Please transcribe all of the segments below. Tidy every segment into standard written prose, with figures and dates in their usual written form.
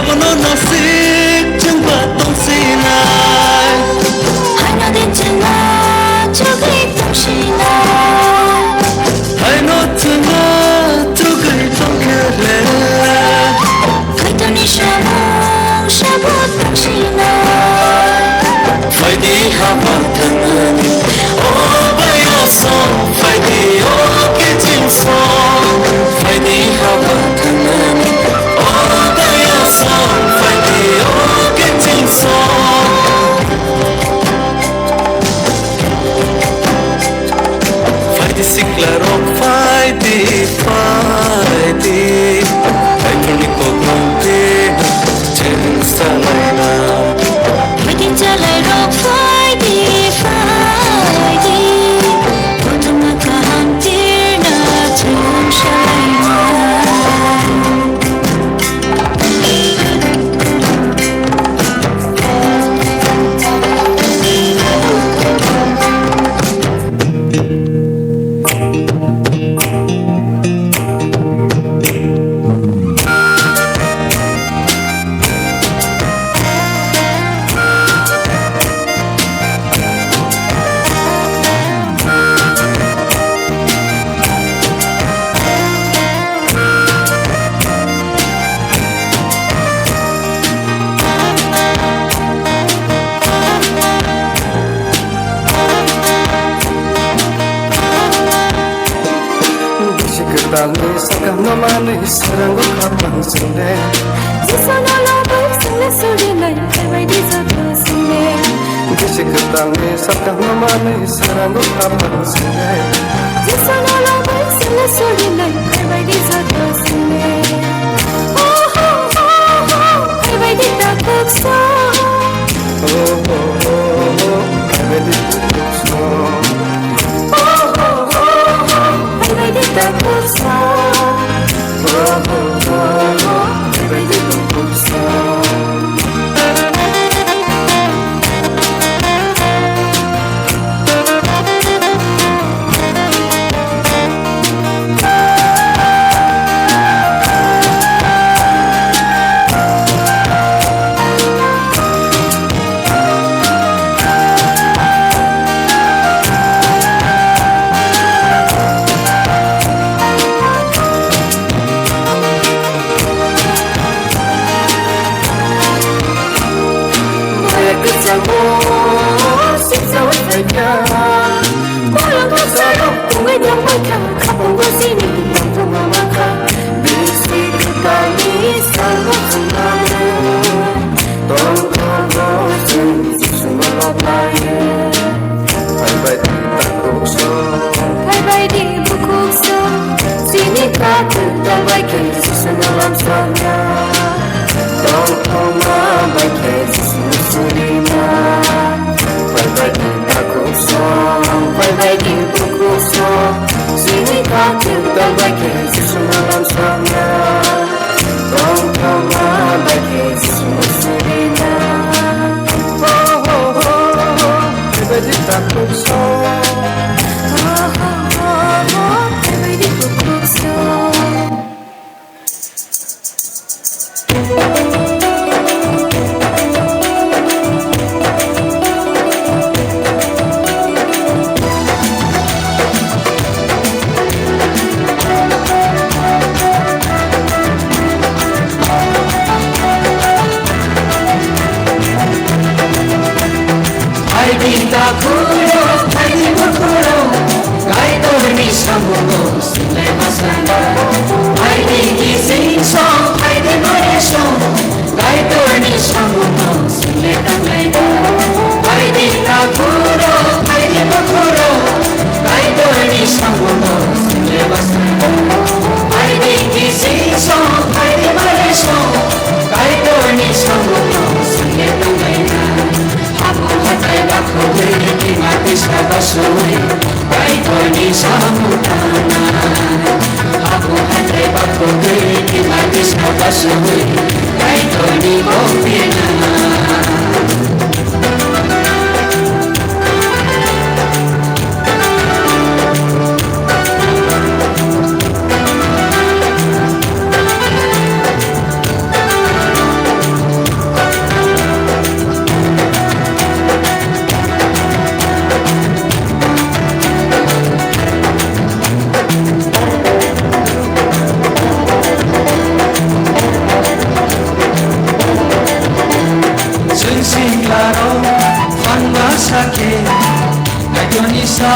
nó nasib chẳng bát tông xin ai hai nó đến chân là cho cái tông xin ai hai nó chân là cho cái tông kia lệ khai tông đi sa bát tông xin ai phải đi học thân anh ô bay ô sông phải đi ô cái chim sông phải đi học thân anh ô bay ô sông phải đi ô cái chim sông phải đi xích là rộng phải đi phải thôn đi cuộc lòng đi trên xa lại nào phải đi trở lại rồi phải đi có tâm là cả hàng tiếng na trên sai Tangi sakam no mani sarango kapang sinde Jisana la bai sile suri lai kai bai di sa tu sinde Bisik tangi sakam no mani sarango kapang sinde Jisana la bai sile suri lai kai bai di sa tu sinde Oh oh oh oh kai bai di ta kuk so Oh oh oh oh kai bai di ta kuk so Oh oh oh oh kai bai di ta kuk so Oh oh oh oh kai bai di ta kuk so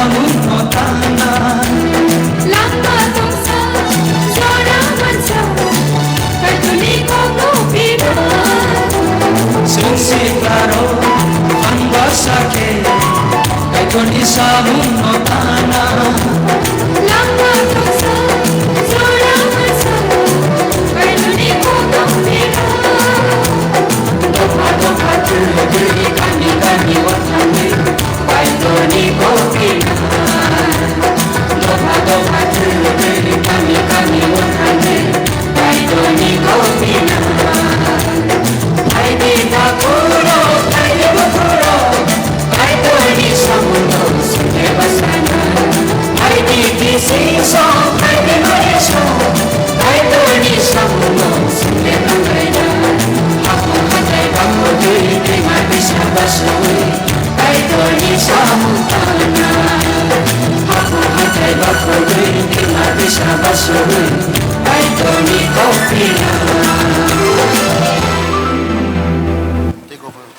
samuno tana Lamba tongsa Zora mansa Kartuni kono pira Sensi claro Hamba sake Kaitoni samuno tana Lamba tongsa Zora mansa Kartuni kono pira Dopa dopa tuli kami kami watani Kaitoni kopina Dopa dopa tuli kami kami watani Kaitoni kopina Kaiti bakuro kaiti bakuro Kaitoni samuno sune basana Kaiti kisiso kaiti mariso Kaitoni samuno sune bangaina Aku hatai baku diri dengan bisa basui Kaitoni samutana Aku hatai baku diri dengan bisa basui Kaitoni kopina